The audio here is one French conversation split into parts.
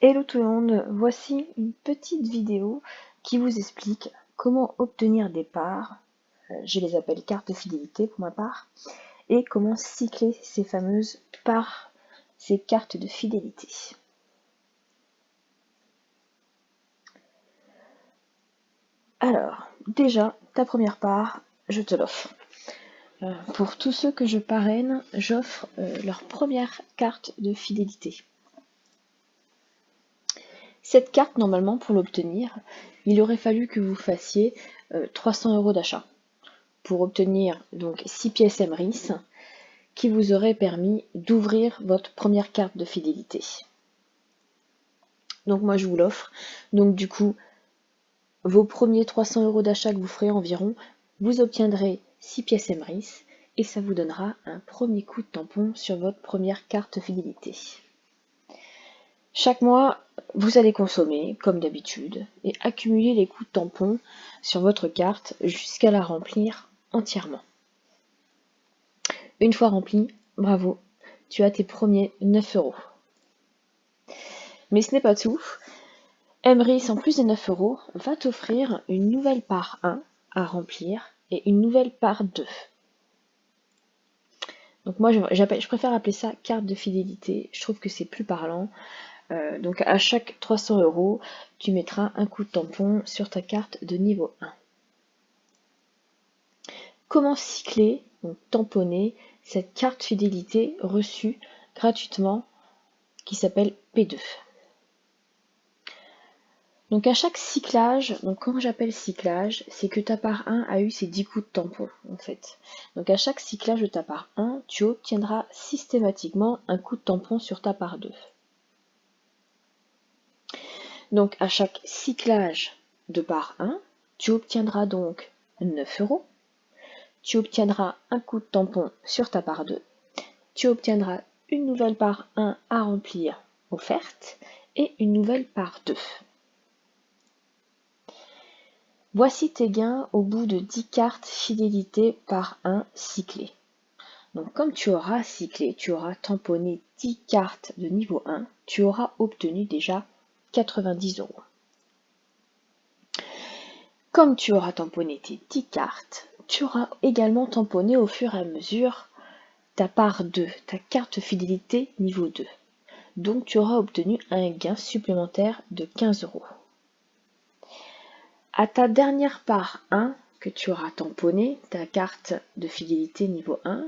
Hello tout le monde, voici une petite vidéo qui vous explique comment obtenir des parts, je les appelle cartes de fidélité pour ma part, et comment cycler ces fameuses parts, ces cartes de fidélité. Alors, déjà, ta première part, je te l'offre. Pour tous ceux que je parraine, j'offre leur première carte de fidélité. Cette carte, normalement, pour l'obtenir, il aurait fallu que vous fassiez 300 € d'achat pour obtenir donc 6 pièces MRIS qui vous auraient permis d'ouvrir votre première carte de fidélité. Donc moi je vous l'offre. Donc du coup, vos premiers 300 € d'achat que vous ferez environ, vous obtiendrez 6 pièces MRIS et ça vous donnera un premier coup de tampon sur votre première carte fidélité. Chaque mois, vous allez consommer, comme d'habitude, et accumuler les coups de tampon sur votre carte jusqu'à la remplir entièrement. Une fois rempli, bravo, tu as tes premiers 9 €. Mais ce n'est pas tout. MRIS, en plus des 9 €, va t'offrir une nouvelle part 1 à remplir et une nouvelle part 2. Donc moi, je préfère appeler ça carte de fidélité. Je trouve que c'est plus parlant. Donc à chaque 300 €, tu mettras un coup de tampon sur ta carte de niveau 1. Comment cycler, donc tamponner, cette carte fidélité reçue gratuitement qui s'appelle P2. Donc à chaque cyclage, donc quand j'appelle cyclage, c'est que ta part 1 a eu ses 10 coups de tampon en fait. Donc à chaque cyclage de ta part 1, tu obtiendras systématiquement un coup de tampon sur ta part 2. Donc à chaque cyclage de part 1, tu obtiendras donc 9 €. Tu obtiendras un coup de tampon sur ta part 2. Tu obtiendras une nouvelle part 1 à remplir offerte et une nouvelle part 2. Voici tes gains au bout de 10 cartes fidélité par 1 cyclées. Donc comme tu auras cyclé, tu auras tamponné 10 cartes de niveau 1, tu auras obtenu déjà 90 €. Comme tu auras tamponné tes 10 cartes, tu auras également tamponné au fur et à mesure ta part 2, ta carte fidélité niveau 2. Donc tu auras obtenu un gain supplémentaire de 15 €. À ta dernière part 1 que tu auras tamponné, ta carte de fidélité niveau 1,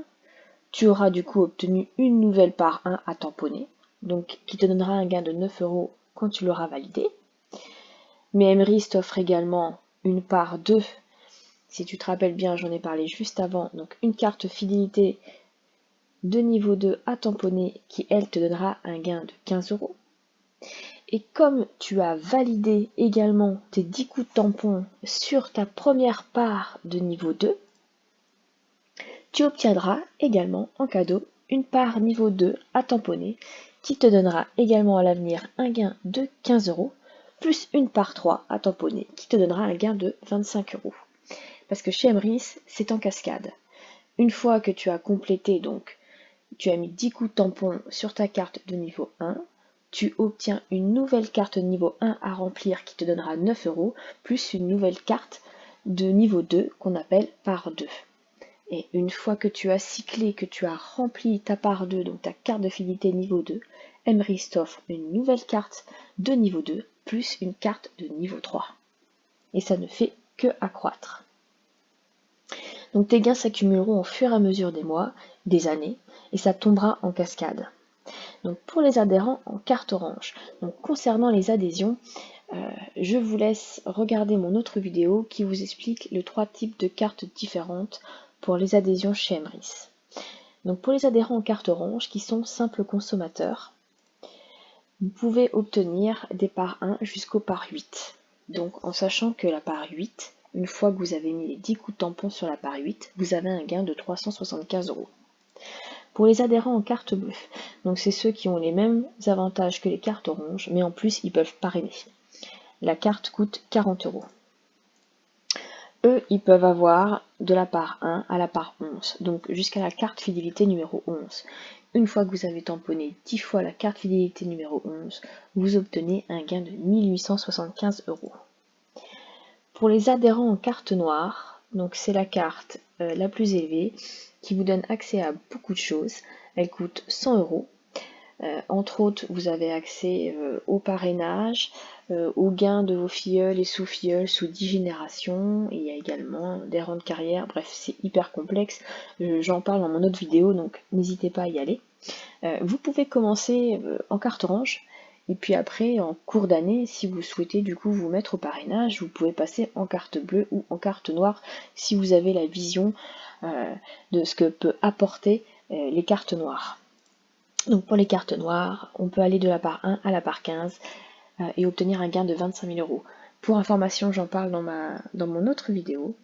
tu auras du coup obtenu une nouvelle part 1 à tamponner, donc qui te donnera un gain de 9 € quand tu l'auras validé. Mais MRIS t'offre également une part 2, si tu te rappelles bien, j'en ai parlé juste avant, donc une carte fidélité de niveau 2 à tamponner qui elle te donnera un gain de 15 €. Et comme tu as validé également tes 10 coups de tampon sur ta première part de niveau 2, tu obtiendras également en cadeau une part niveau 2 à tamponner qui te donnera également à l'avenir un gain de 15 € plus une part 3 à tamponner qui te donnera un gain de 25 €. Parce que chez MRIS, c'est en cascade. Une fois que tu as complété, donc tu as mis 10 coups de tampon sur ta carte de niveau 1, tu obtiens une nouvelle carte de niveau 1 à remplir qui te donnera 9 € plus une nouvelle carte de niveau 2 qu'on appelle part 2. Et une fois que tu as cyclé, que tu as rempli ta part 2, donc ta carte de fidélité niveau 2, MRIS t'offre une nouvelle carte de niveau 2 plus une carte de niveau 3. Et ça ne fait que accroître. Donc tes gains s'accumuleront au fur et à mesure des mois, des années, et ça tombera en cascade. Donc pour les adhérents en carte orange, donc concernant les adhésions, je vous laisse regarder mon autre vidéo qui vous explique les 3 types de cartes différentes pour les adhésions chez MRIS. Donc pour les adhérents en carte orange qui sont simples consommateurs, vous pouvez obtenir des parts 1 jusqu'aux parts 8. Donc en sachant que la part 8, une fois que vous avez mis les 10 coups de tampon sur la part 8, vous avez un gain de 375 €. Pour les adhérents en carte bleue, donc c'est ceux qui ont les mêmes avantages que les cartes oranges, mais en plus ils peuvent parrainer. La carte coûte 40 €. Eux, ils peuvent avoir de la part 1 à la part 11, donc jusqu'à la carte fidélité numéro 11. Une fois que vous avez tamponné 10 fois la carte fidélité numéro 11, vous obtenez un gain de 1875 €. Pour les adhérents en carte noire, donc c'est la carte la plus élevée qui vous donne accès à beaucoup de choses. Elle coûte 100 €. Entre autres, vous avez accès au parrainage, aux gains de vos filleuls et sous-filleuls sous 10 générations. Et il y a également des rangs de carrière. Bref, c'est hyper complexe. J'en parle dans mon autre vidéo, donc n'hésitez pas à y aller. Vous pouvez commencer en carte orange. Et puis après, en cours d'année, si vous souhaitez du coup vous mettre au parrainage, vous pouvez passer en carte bleue ou en carte noire si vous avez la vision de ce que peut apporter les cartes noires. Donc pour les cartes noires, on peut aller de la part 1 à la part 15 et obtenir un gain de 25 000 €. Pour information, j'en parle dans mon autre vidéo.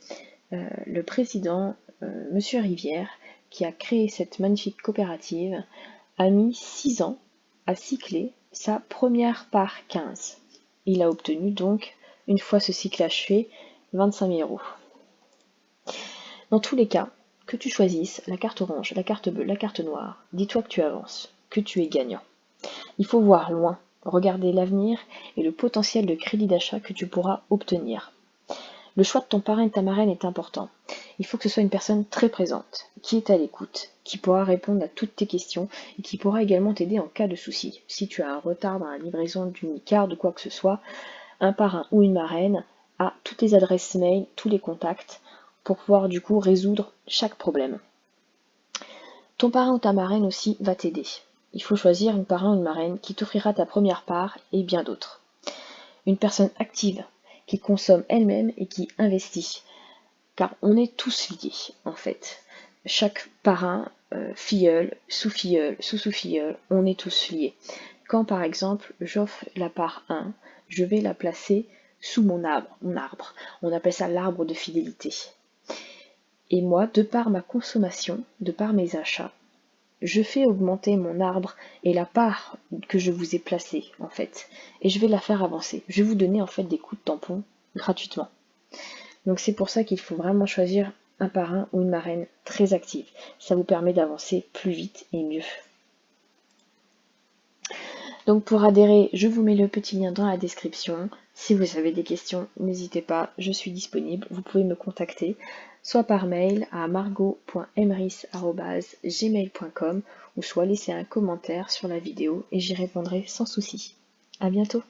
Le président, Monsieur Rivière, qui a créé cette magnifique coopérative, a mis 6 ans à cycler sa première part 15. Il a obtenu donc, une fois ce cycle achevé, 25 000 €. Dans tous les cas, que tu choisisses la carte orange, la carte bleue, la carte noire, dis-toi que tu avances, que tu es gagnant. Il faut voir loin, regarder l'avenir et le potentiel de crédit d'achat que tu pourras obtenir. Le choix de ton parrain et ta marraine est important. Il faut que ce soit une personne très présente, qui est à l'écoute, qui pourra répondre à toutes tes questions et qui pourra également t'aider en cas de souci. Si tu as un retard dans la livraison d'une carte ou quoi que ce soit, un parrain ou une marraine a toutes les adresses mail, tous les contacts pour pouvoir du coup résoudre chaque problème. Ton parrain ou ta marraine aussi va t'aider. Il faut choisir une parrain ou une marraine qui t'offrira ta première part et bien d'autres. Une personne active, qui consomme elle-même et qui investit. Car on est tous liés, en fait. Chaque parrain, filleul, sous-filleul, sous-sous-filleul, on est tous liés. Quand par exemple j'offre la part 1, je vais la placer sous mon arbre. On appelle ça l'arbre de fidélité. Et moi, de par ma consommation, de par mes achats, je fais augmenter mon arbre et la part que je vous ai placée, en fait. Et je vais la faire avancer. Je vais vous donner, en fait, des coups de tampon gratuitement. Donc c'est pour ça qu'il faut vraiment choisir un parrain ou une marraine très active. Ça vous permet d'avancer plus vite et mieux. Donc pour adhérer, je vous mets le petit lien dans la description. Si vous avez des questions, n'hésitez pas, je suis disponible. Vous pouvez me contacter soit par mail à margot.emrys@gmail.com ou soit laisser un commentaire sur la vidéo et j'y répondrai sans souci. À bientôt.